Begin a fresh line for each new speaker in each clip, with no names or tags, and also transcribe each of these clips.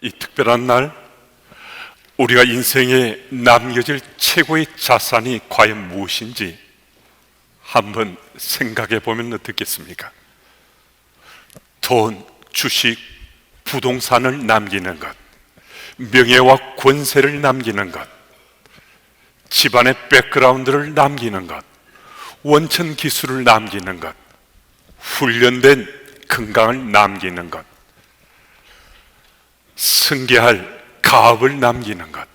이 특별한 날, 우리가 인생에 남겨질 최고의 자산이 과연 무엇인지 한번 생각해 보면 어떻겠습니까? 돈, 주식, 부동산을 남기는 것, 명예와 권세를 남기는 것, 집안의 백그라운드를 남기는 것, 원천 기술을 남기는 것, 훈련된 건강을 남기는 것, 승계할 가업을 남기는 것,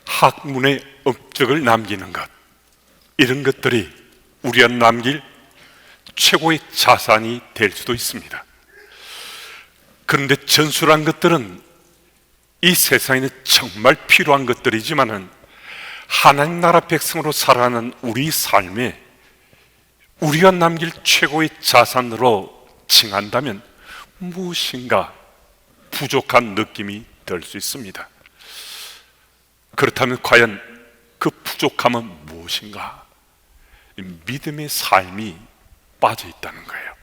학문의 업적을 남기는 것, 이런 것들이 우리가 남길 최고의 자산이 될 수도 있습니다. 그런데 전술한 것들은 이 세상에는 정말 필요한 것들이지만은 하나님 나라 백성으로 살아가는 우리 삶에 우리가 남길 최고의 자산으로 칭한다면 무엇인가 부족한 느낌이 들 수 있습니다. 그렇다면 과연 그 부족함은 무엇인가? 믿음의 삶이 빠져 있다는 거예요.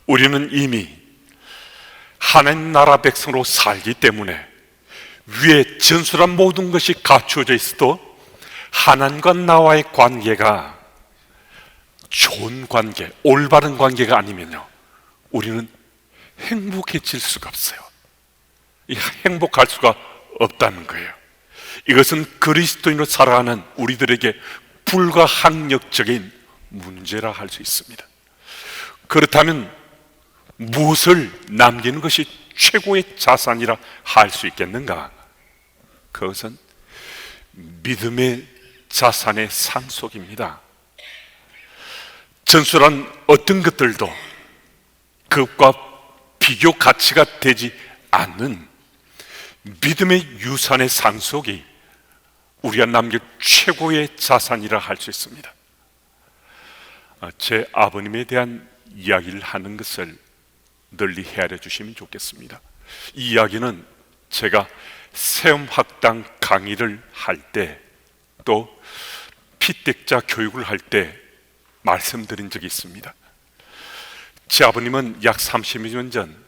우리는 이미 하나님 나라 백성으로 살기 때문에 위에 전술한 모든 것이 갖추어져 있어도 하나님과 나와의 관계가 좋은 관계, 올바른 관계가 아니면요, 우리는 행복해질 수가 없어요. 행복할 수가 없다는 거예요. 이것은 그리스도인으로 살아가는 우리들에게 불가항력적인 문제라 할 수 있습니다. 그렇다면 무엇을 남기는 것이 최고의 자산이라 할 수 있겠는가? 그것은 믿음의 자산의 상속입니다. 전술한 어떤 것들도 그것과 비교 가치가 되지 않는 믿음의 유산의 상속이 우리가 남길 최고의 자산이라 할 수 있습니다. 제 아버님에 대한 이야기를 하는 것을 널리 헤아려 주시면 좋겠습니다. 이 이야기는 제가 세움학당 강의를 할 때, 또 피택자 교육을 할 때 말씀드린 적이 있습니다. 제 아버님은 약 30년 전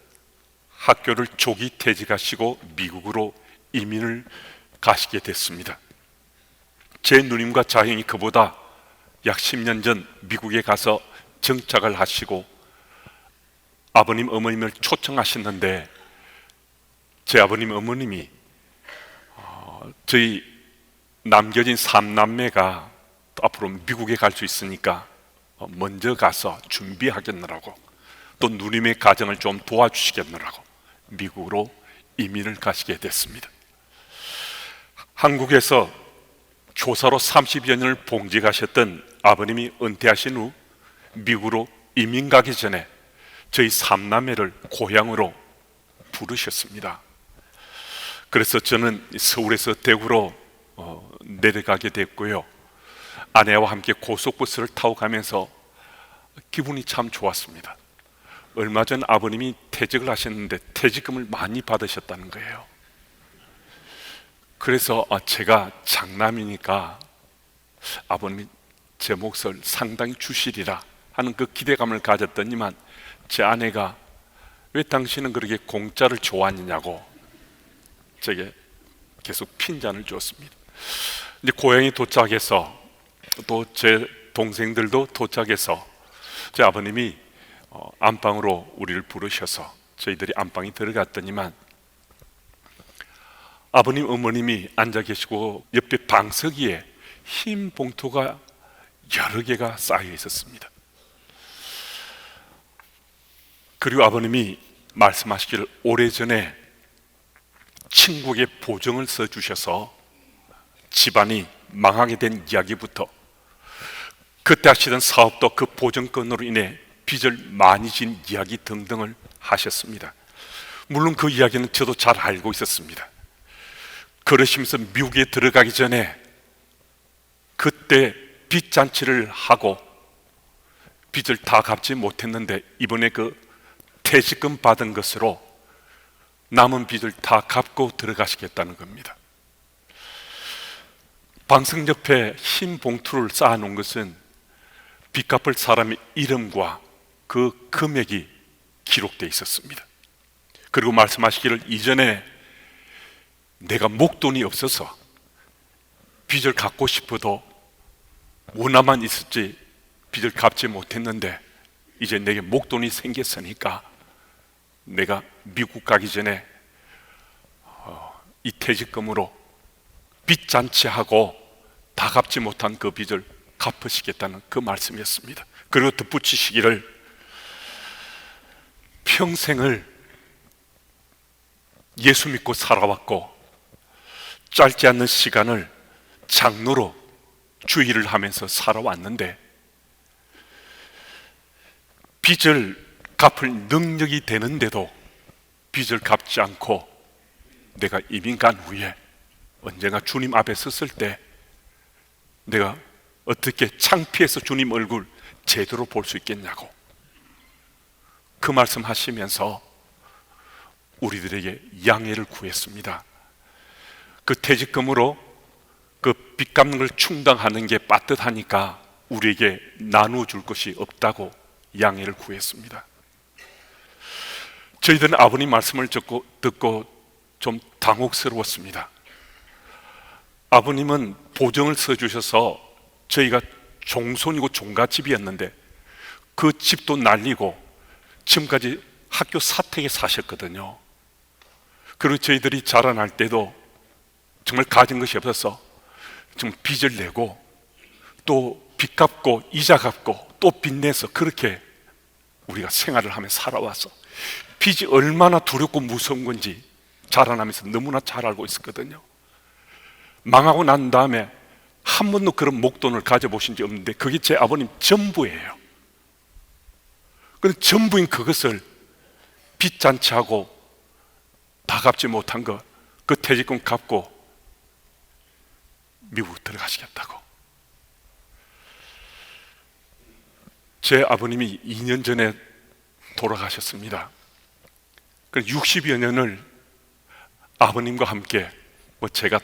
학교를 조기 퇴직하시고 미국으로 이민을 가시게 됐습니다. 제 누님과 자형이 그보다 약 10년 전 미국에 가서 정착을 하시고 아버님 어머님을 초청하셨는데, 제 아버님 어머님이 저희 남겨진 3남매가 앞으로 미국에 갈 수 있으니까 먼저 가서 준비하겠느라고, 또 누님의 가정을 좀 도와주시겠느라고 미국으로 이민을 가시게 됐습니다. 한국에서 교사로 30여 년을 봉직하셨던 아버님이 은퇴하신 후 미국으로 이민 가기 전에 저희 3남매를 고향으로 부르셨습니다. 그래서 저는 서울에서 대구로 내려가게 됐고요, 아내와 함께 고속버스를 타고 가면서 기분이 참 좋았습니다. 얼마 전 아버님이 퇴직을 하셨는데 퇴직금을 많이 받으셨다는 거예요. 그래서 제가 장남이니까 아버님이 제 몫을 상당히 주시리라 하는 그 기대감을 가졌더니만, 제 아내가 왜 당신은 그렇게 공짜를 좋아하느냐고 제게 계속 핀잔을 줬습니다. 이제 고향에 도착해서, 또 제 동생들도 도착해서 제 아버님이 안방으로 우리를 부르셔서 저희들이 안방에 들어갔더니만, 아버님 어머님이 앉아 계시고 옆에 방석위에 흰 봉투가 여러 개가 쌓여 있었습니다. 그리고 아버님이 말씀하시기를 오래전에 친구에게 보증을 써주셔서 집안이 망하게 된 이야기부터 그때 하시던 사업도 그 보증건으로 인해 빚을 많이 진 이야기 등등을 하셨습니다. 물론 그 이야기는 저도 잘 알고 있었습니다. 그러시면서 미국에 들어가기 전에 그때 빚잔치를 하고 빚을 다 갚지 못했는데 이번에 그 퇴직금 받은 것으로 남은 빚을 다 갚고 들어가시겠다는 겁니다. 방석 옆에 흰 봉투를 쌓아놓은 것은 빚 갚을 사람의 이름과 그 금액이 기록되어 있었습니다. 그리고 말씀하시기를 이전에 내가 목돈이 없어서 빚을 갚고 싶어도 원화만 있었지 빚을 갚지 못했는데 이제 내게 목돈이 생겼으니까 내가 미국 가기 전에 이 퇴직금으로 빚 잔치하고 다 갚지 못한 그 빚을 갚으시겠다는 그 말씀이었습니다. 그리고 덧붙이시기를 평생을 예수 믿고 살아왔고 짧지 않는 시간을 장로로 주일을 하면서 살아왔는데 빚을 갚을 능력이 되는데도 빚을 갚지 않고 내가 이민 간 후에 언젠가 주님 앞에 섰을 때 내가 어떻게 창피해서 주님 얼굴 제대로 볼 수 있겠냐고 그 말씀 하시면서 우리들에게 양해를 구했습니다. 그 퇴직금으로 그 빚 갚는 걸 충당하는 게 빠듯하니까 우리에게 나누어줄 것이 없다고 양해를 구했습니다. 저희들은 아버님 말씀을 듣고 좀 당혹스러웠습니다. 아버님은 보증을 써주셔서 저희가 종손이고 종갓집이었는데 그 집도 날리고 지금까지 학교 사택에 사셨거든요. 그리고 저희들이 자라날 때도 정말 가진 것이 없어서 좀 빚을 내고 또 빚 갚고 이자 갚고 또 빚 내서 그렇게 우리가 생활을 하며 살아와서 빚이 얼마나 두렵고 무서운 건지 자라나면서 너무나 잘 알고 있었거든요. 망하고 난 다음에 한 번도 그런 목돈을 가져보신 적 없는데 그게 제 아버님 전부예요. 그런데 전부인 그것을 빚 잔치하고 다 갚지 못한 거 그 퇴직금 갚고 미국 들어가시겠다고. 제 아버님이 2년 전에 돌아가셨습니다. 60여 년을 아버님과 함께 제가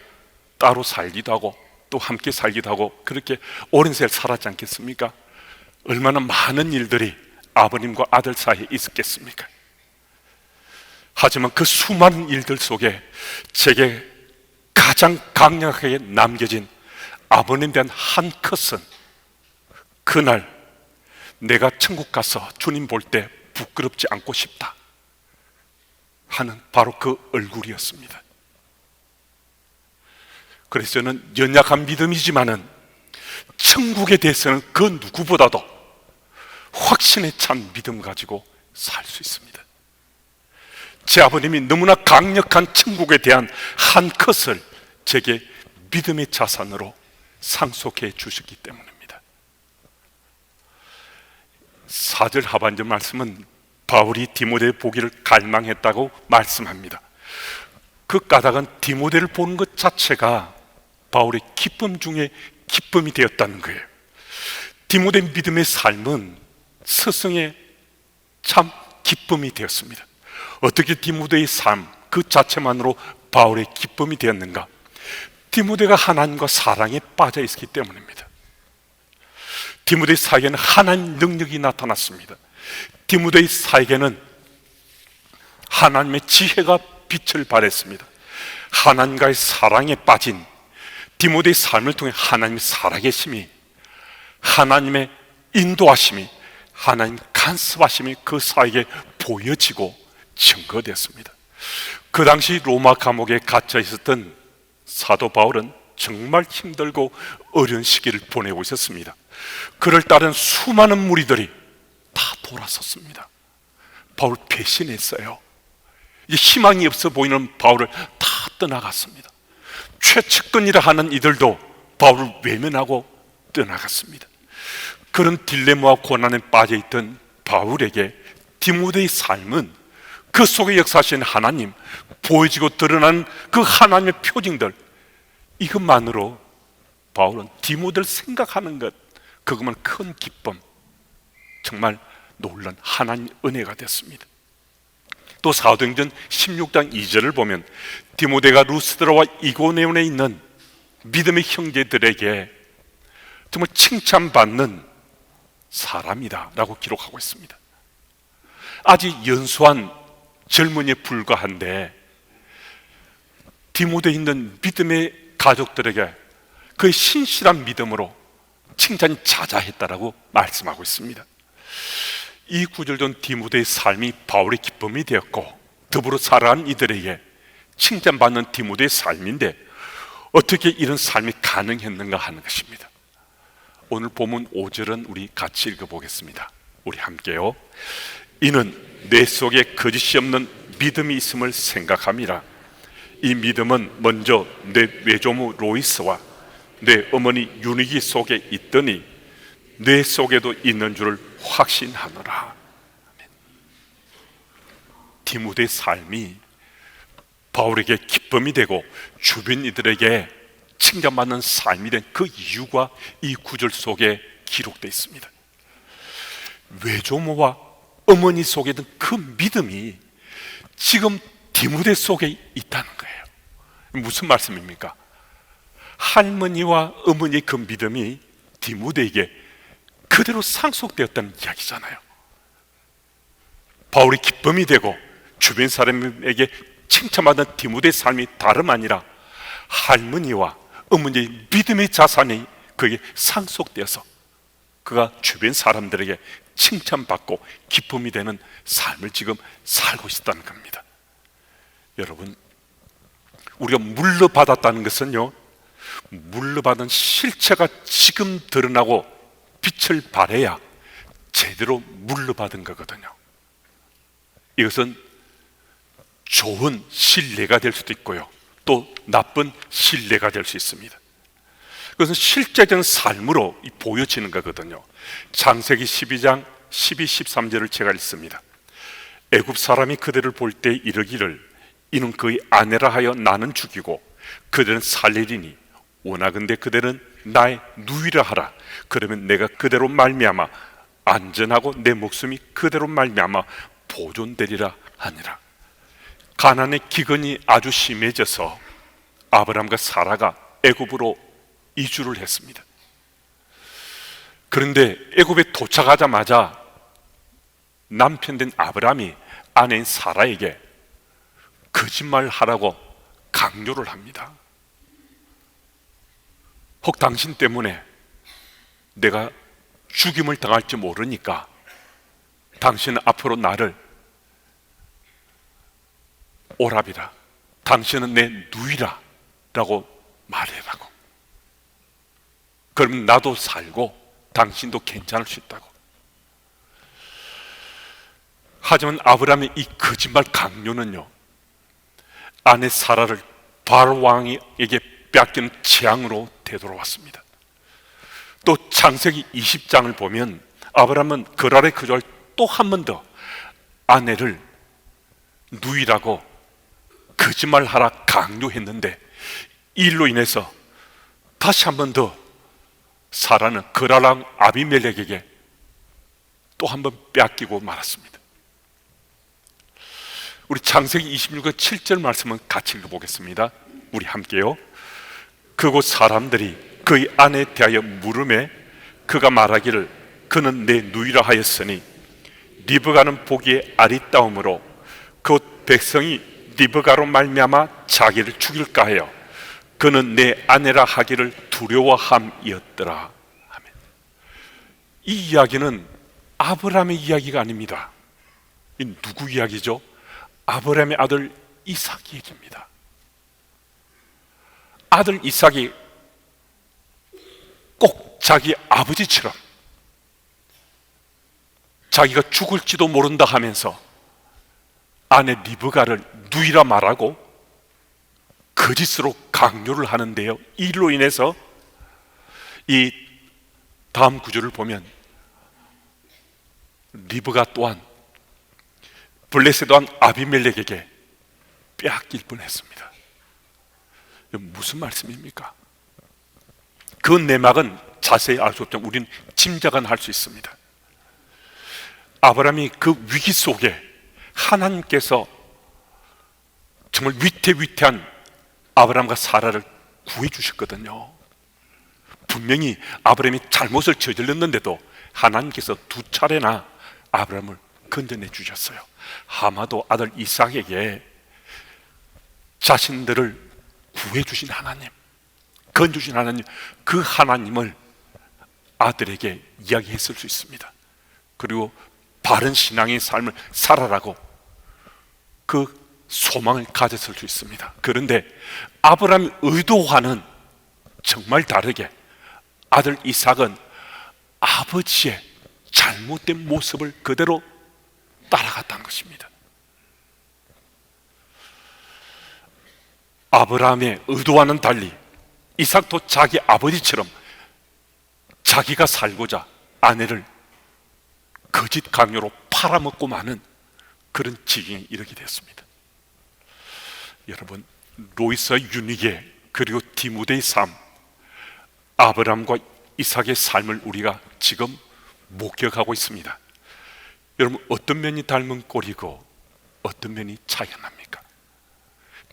따로 살기도 하고 또 함께 살기도 하고 그렇게 오랜 세월 살았지 않겠습니까? 얼마나 많은 일들이 아버님과 아들 사이에 있었겠습니까? 하지만 그 수많은 일들 속에 제게 가장 강력하게 남겨진 아버님에 대한 한 컷은 그날 내가 천국 가서 주님 볼 때 부끄럽지 않고 싶다 하는 바로 그 얼굴이었습니다. 그래서 저는 연약한 믿음이지만은 천국에 대해서는 그 누구보다도 확신에 찬 믿음 가지고 살 수 있습니다. 제 아버님이 너무나 강력한 천국에 대한 한 컷을 제게 믿음의 자산으로 상속해 주셨기 때문입니다. 4절 하반절 말씀은 바울이 디모데의 보기를 갈망했다고 말씀합니다. 그 까닭은 디모데를 보는 것 자체가 바울의 기쁨 중에 기쁨이 되었다는 거예요. 디모데 믿음의 삶은 스승의 참 기쁨이 되었습니다. 어떻게 디모데의 삶 그 자체만으로 바울의 기쁨이 되었는가? 디모데가 하나님과 사랑에 빠져 있었기 때문입니다. 디모데의 사에게는 하나님 능력이 나타났습니다. 디모데의 사에게는 하나님의 지혜가 빛을 발했습니다. 하나님과의 사랑에 빠진 디모데의 삶을 통해 하나님의 살아계심이, 하나님의 인도하심이, 하나님 간섭하심이 그 사에게 보여지고 증거되었습니다. 그 당시 로마 감옥에 갇혀 있었던 사도 바울은 정말 힘들고 어려운 시기를 보내고 있었습니다. 그를 따른 수많은 무리들이 다 돌아섰습니다. 바울 배신했어요. 희망이 없어 보이는 바울을 다 떠나갔습니다. 최측근이라 하는 이들도 바울을 외면하고 떠나갔습니다. 그런 딜레마와 고난에 빠져있던 바울에게 디모데의 삶은 그 속에 역사하신 하나님, 보여지고 드러나는 그 하나님의 표징들, 이것만으로 바울은 디모데를 생각하는 것, 그것만 큰 기쁨, 정말 놀란 하나님 은혜가 됐습니다. 또 사도행전 16장 2절을 보면 디모데가 루스드라와 이고네온에 있는 믿음의 형제들에게 정말 칭찬받는 사람이다 라고 기록하고 있습니다. 아직 연소한 젊은이에 불과한데 디모데에 있는 믿음의 가족들에게 그의 신실한 믿음으로 칭찬이 자자했다라고 말씀하고 있습니다. 이 구절 전 디모데의 삶이 바울의 기쁨이 되었고 더불어 살아간 이들에게 칭찬받는 디모데의 삶인데 어떻게 이런 삶이 가능했는가 하는 것입니다. 오늘 본문 5절은 우리 같이 읽어보겠습니다. 우리 함께요. 이는 내 속에 거짓이 없는 믿음이 있음을 생각함이라. 이 믿음은 먼저 내 외조모 로이스와 내 어머니 유니기 속에 있더니 내 속에도 있는 줄을 확신하노라. 디모데의 삶이 바울에게 기쁨이 되고 주변 이들에게 칭찬받는 삶이 된 그 이유가 이 구절 속에 기록되어 있습니다. 외조모와 어머니 속에 있는 그 믿음이 지금 디모데 속에 있다는 거예요. 무슨 말씀입니까? 할머니와 어머니의 그 믿음이 디모데에게 그대로 상속되었다는 이야기잖아요. 바울이 기쁨이 되고 주변 사람에게 칭찬받는 디모데의 삶이 다름 아니라 할머니와 어머니의 믿음의 자산이 그에게 상속되어서 그가 주변 사람들에게 칭찬받고 기쁨이 되는 삶을 지금 살고 있다는 겁니다. 여러분, 우리가 물러받았다는 것은요, 물러받은 실체가 지금 드러나고 빛을 발해야 제대로 물러받은 거거든요. 이것은 좋은 신뢰가 될 수도 있고요, 또 나쁜 신뢰가 될 수 있습니다. 그것은 실제적인 삶으로 보여지는 거거든요. 창세기 12장 12, 13절을 제가 읽습니다. 애굽 사람이 그들을 볼 때 이르기를 이는 그의 아내라 하여 나는 죽이고 그들은 살리리니 원하건대 그들은 나의 누이라 하라. 그러면 내가 그대로 말미암아 안전하고 내 목숨이 그대로 말미암아 보존되리라 하니라. 가나안의 기근이 아주 심해져서 아브람과 사라가 애굽으로 이주를 했습니다. 그런데 애굽에 도착하자마자 남편 된 아브람이 아내인 사라에게 거짓말하라고 강요를 합니다. 혹 당신 때문에 내가 죽임을 당할지 모르니까 당신은 앞으로 나를 오라비라, 당신은 내 누이라 라고 말해라고. 그럼 나도 살고 당신도 괜찮을 수 있다고. 하지만 아브라함의 이 거짓말 강요는요, 아내 사라를 바로 왕에게 빼앗기는 재앙으로 되돌아왔습니다. 또 창세기 20장을 보면 아브라함은 그랄의 그절 또 한 번 더 아내를 누이라고 거짓말하라 강요했는데 이 일로 인해서 다시 한 번 더 사라는 그랄왕 아비멜렉에게 또 한 번 빼앗기고 말았습니다. 우리 창세기 26장 7절 말씀은 같이 읽어보겠습니다. 우리 함께요. 그곳 사람들이 그의 아내에 대하여 물으매 그가 말하기를 그는 내 누이라 하였으니 리브가는 보기에 아리따움으로 그 백성이 리브가로 말미암아 자기를 죽일까 하여 그는 내 아내라 하기를 두려워함이었더라. 아멘. 이 이야기는 아브라함의 이야기가 아닙니다. 이 누구 이야기죠? 아브라함의 아들 이삭 얘기입니다. 아들 이삭이 꼭 자기 아버지처럼 자기가 죽을지도 모른다 하면서 아내 리브가를 누이라 말하고 거짓으로 강요를 하는데요, 이 일로 인해서 이 다음 구절을 보면 리브가 또한 블레셋 왕 아비멜렉에게 빼앗길 뻔했습니다. 무슨 말씀입니까? 그 내막은 자세히 알 수 없지만 우리는 짐작은 할 수 있습니다. 아브라함이 그 위기 속에 하나님께서 정말 위태위태한 아브라함과 사라를 구해 주셨거든요. 분명히 아브라함이 잘못을 저질렀는데도 하나님께서 두 차례나 아브라함을 건져내 주셨어요. 아마도 아들 이삭에게 자신들을 구해 주신 하나님, 건져주신 하나님, 그 하나님을 아들에게 이야기했을 수 있습니다. 그리고 바른 신앙의 삶을 살아라고 그 소망을 가졌을 수 있습니다. 그런데 아브라함의 의도와는 정말 다르게 아들 이삭은 아버지의 잘못된 모습을 그대로 따라갔다는 것입니다. 아브라함의 의도와는 달리 이삭도 자기 아버지처럼 자기가 살고자 아내를 거짓 강요로 팔아먹고 마는 그런 지경에 이르게 됐습니다. 여러분, 로이스와 유니게 그리고 디모데의 삶, 아브라함과 이삭의 삶을 우리가 지금 목격하고 있습니다. 여러분, 어떤 면이 닮은 꼴이고 어떤 면이 차이가 납니까?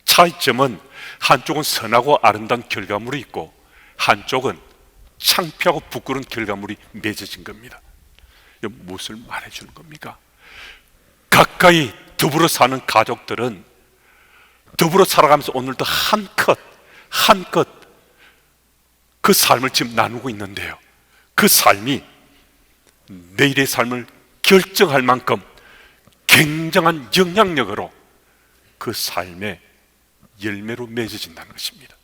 차이점은 한쪽은 선하고 아름다운 결과물이 있고 한쪽은 창피하고 부끄러운 결과물이 맺어진 겁니다. 무엇을 말해주는 겁니까? 가까이 더불어 사는 가족들은 더불어 살아가면서 오늘도 한껏 그 삶을 지금 나누고 있는데요, 그 삶이 내일의 삶을 결정할 만큼 굉장한 영향력으로 그 삶의 열매로 맺어진다는 것입니다.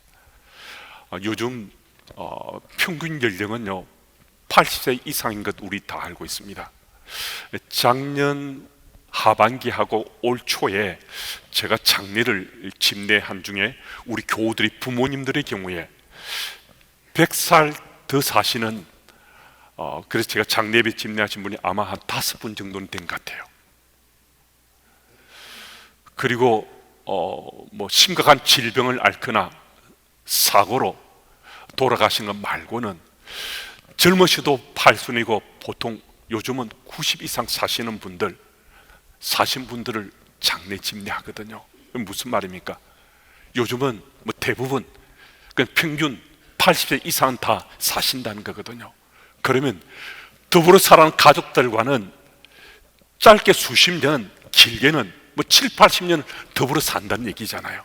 요즘 평균 연령은요 80세 이상인 것 우리 다 알고 있습니다. 작년 하반기하고 올 초에 제가 장례를 집례한 중에 우리 교우들이 부모님들의 경우에 100살 더 사시는, 그래서 제가 장례비 집례하신 분이 아마 한 5분 정도는 된 것 같아요. 그리고 뭐 심각한 질병을 앓거나 사고로 돌아가신 것 말고는 젊으셔도 80이고 보통 요즘은 90 이상 사신 분들을 장례 집례하거든요. 무슨 말입니까? 요즘은 뭐 대부분 평균 80세 이상은 다 사신다는 거거든요. 그러면 더불어 살아가는 가족들과는 짧게 수십 년, 길게는 뭐 7, 80년 더불어 산다는 얘기잖아요.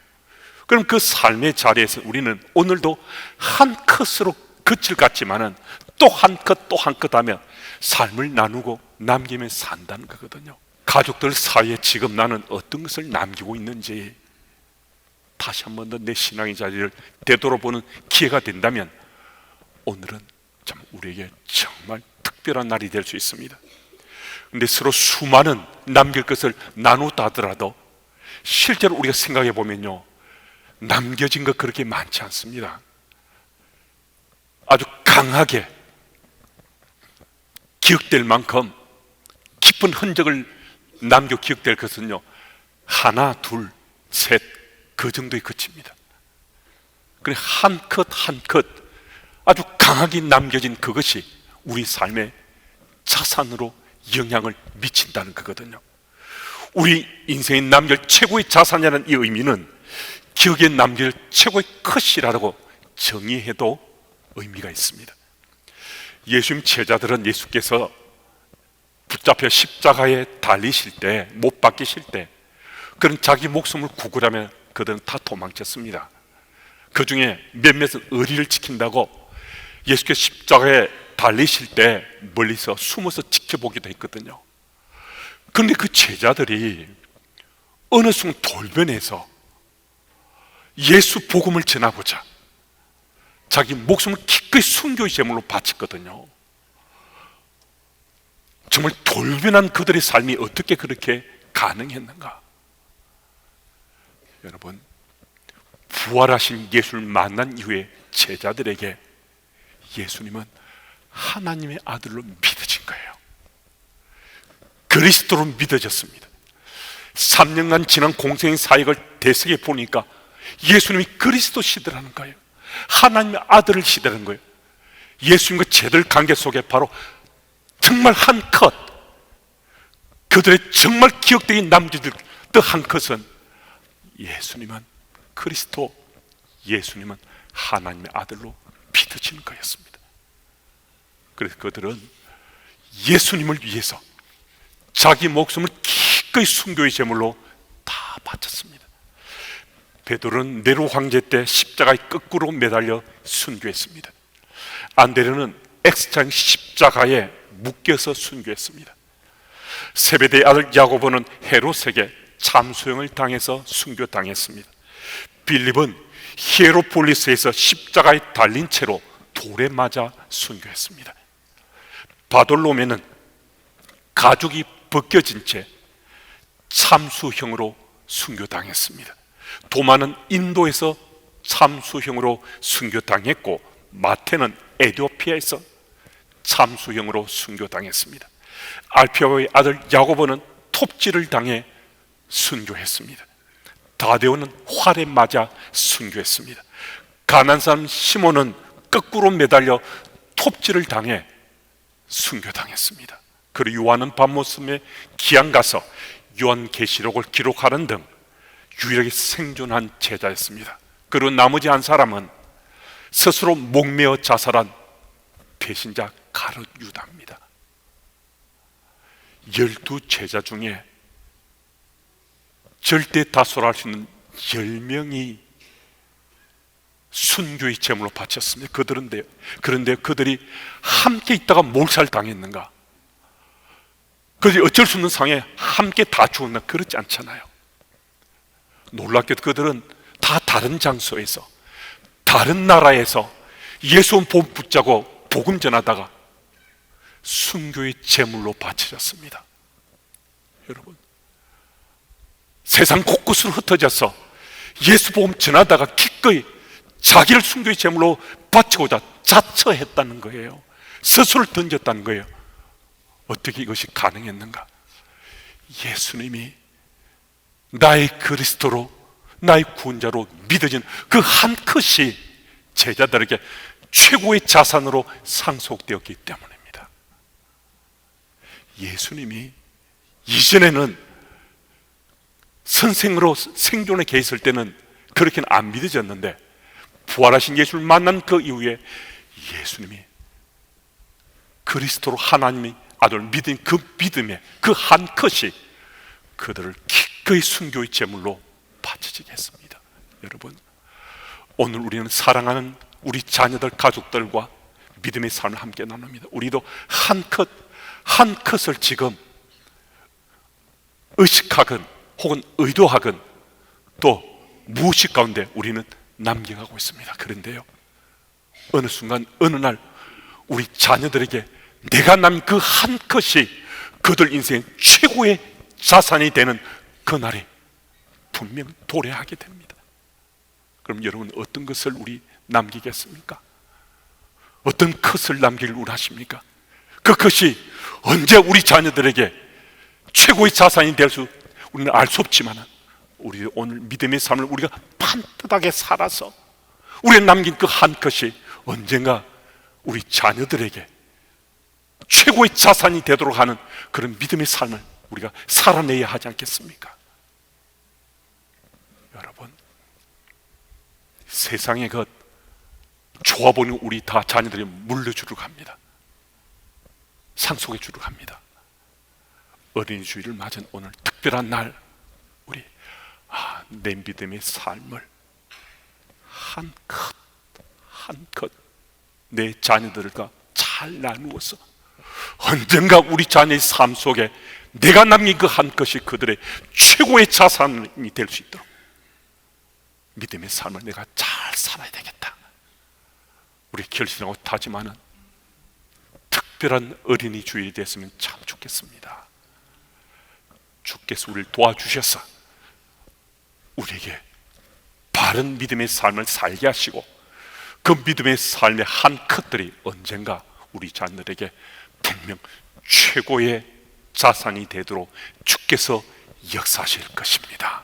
그럼 그 삶의 자리에서 우리는 오늘도 한 컷으로 끝을 같지만은 또 한 컷 또 한 컷 하며 삶을 나누고 남기며 산다는 거거든요. 가족들 사이에 지금 나는 어떤 것을 남기고 있는지 다시 한 번 더 내 신앙의 자리를 되돌아보는 기회가 된다면 오늘은 참 우리에게 정말 특별한 날이 될 수 있습니다. 근데 서로 수많은 남길 것을 나누다 하더라도 실제로 우리가 생각해 보면요, 남겨진 것 그렇게 많지 않습니다. 아주 강하게 기억될 만큼 깊은 흔적을 남겨 기억될 것은요, 하나, 둘, 셋, 그 정도에 그칩니다. 그래 한 컷 한 컷 아주 강하게 남겨진 그것이 우리 삶의 자산으로 영향을 미친다는 거거든요. 우리 인생에 남길 최고의 자산이라는 이 의미는 기억에 남길 최고의 컷이라고 정의해도 의미가 있습니다. 예수님 제자들은 예수께서 붙잡혀 십자가에 달리실 때, 못 박히실 때 그런 자기 목숨을 구구라며 그들은 다 도망쳤습니다. 그 중에 몇몇은 의리를 지킨다고 예수께서 십자가에 달리실 때 멀리서 숨어서 지켜보기도 했거든요. 그런데 그 제자들이 어느 순간 돌변해서 예수 복음을 전하고자 자기 목숨을 기꺼이 순교의 제물로 바쳤거든요. 정말 돌변한 그들의 삶이 어떻게 그렇게 가능했는가? 여러분, 부활하신 예수를 만난 이후에 제자들에게 예수님은 하나님의 아들로 믿어진 거예요. 그리스도로 믿어졌습니다. 3년간 지난 공생의 사역을 대석해 보니까 예수님이 그리스도시더라는 거예요. 하나님의 아들을 시대라는 거예요. 예수님과 제들 관계 속에 바로 정말 한 컷, 그들의 정말 기억되게 남겨질 한 컷은 예수님은 그리스도, 예수님은 하나님의 아들로 믿어지는 거였습니다. 그래서 그들은 예수님을 위해서 자기 목숨을 기꺼이 순교의 제물로 다 바쳤습니다. 베드로는 네로 황제 때 십자가에 거꾸로 매달려 순교했습니다. 안드레는 X자인 십자가에 묶여서 순교했습니다. 세베대의 아들 야고보는 헤롯에게 참수형을 당해서 순교당했습니다. 빌립은 히에로폴리스에서 십자가에 달린 채로 돌에 맞아 순교했습니다. 바돌로메는 가죽이 벗겨진 채 참수형으로 순교당했습니다. 도마는 인도에서 참수형으로 순교당했고, 마태는 에티오피아에서 참수형으로 순교당했습니다. 알피아의 아들 야고보는 톱질을 당해 순교했습니다. 다데오는 활에 맞아 순교했습니다. 가난한 사람 시몬은 거꾸로 매달려 톱질을 당해 순교당했습니다. 그리고 요한은 밤모섬에 기양 가서 요한계시록을 기록하는 등 유일하게 생존한 제자였습니다. 그리고 나머지 한 사람은 스스로 목매어 자살한 배신자 가룟 유다입니다. 12제자 중에 절대 다수를 할 수 있는 10명이 순교의 제물로 바쳤습니다. 그런데 그들이 함께 있다가 몰살당했는가? 그들이 어쩔 수 없는 상황에 함께 다 죽었나? 그렇지 않잖아요. 놀랍게도 그들은 다 다른 장소에서, 다른 나라에서 예수 복음 붙잡고 복음 전하다가 순교의 제물로 바쳐졌습니다. 여러분, 세상 곳곳으로 흩어져서 예수 복음 전하다가 기꺼이 자기를 순교의 제물로 바치고자 자처했다는 거예요. 스스로를 던졌다는 거예요. 어떻게 이것이 가능했는가? 예수님이 나의 그리스도로, 나의 구원자로 믿어진 그 한 컷이 제자들에게 최고의 자산으로 상속되었기 때문입니다. 예수님이 이전에는 선생으로 생존에 계셨을 때는 그렇게는 안 믿어졌는데, 부활하신 예수를 만난 그 이후에 예수님이 그리스도로 하나님의 아들을 믿은 그 믿음의 그 한 컷이 그들을 기꺼이 순교의 제물로 바쳐지게 했습니다. 여러분, 오늘 우리는 사랑하는 우리 자녀들, 가족들과 믿음의 삶을 함께 나눕니다. 우리도 한 컷을 지금 의식하건 혹은 의도하건 또 무의식 가운데 우리는 남겨가고 있습니다. 그런데요, 어느 순간 어느 날 우리 자녀들에게 내가 남긴 그 한 컷이 그들 인생의 최고의 자산이 되는 그날이 분명 도래하게 됩니다. 그럼 여러분, 어떤 것을 우리 남기겠습니까? 어떤 컷을 남기를 원하십니까? 그 컷이 언제 우리 자녀들에게 최고의 자산이 될 수 우리는 알 수 없지만, 우리 오늘 믿음의 삶을 우리가 반듯하게 살아서 우리가 남긴 그 한 컷이 언젠가 우리 자녀들에게 최고의 자산이 되도록 하는 그런 믿음의 삶을 우리가 살아내야 하지 않겠습니까? 여러분, 세상의 것 좋아 보이는 우리 다 자녀들이 물려주려고 합니다. 상속해 주려고 합니다. 어린이 주일을 맞은 오늘 특별한 날, 우리 내 믿음의 삶을 한 컷 내 자녀들과 잘 나누어서 언젠가 우리 자녀의 삶 속에 내가 남긴 그 한 컷이 그들의 최고의 자산이 될 수 있도록 믿음의 삶을 내가 잘 살아야 되겠다, 우리 결심하고 다짐하는 특별한 어린이 주일이 됐으면 참 좋겠습니다. 주께서 우리를 도와주셔서 우리에게 바른 믿음의 삶을 살게 하시고, 그 믿음의 삶의 한 컷들이 언젠가 우리 자녀들에게 분명 최고의 자산이 되도록 주께서 역사하실 것입니다.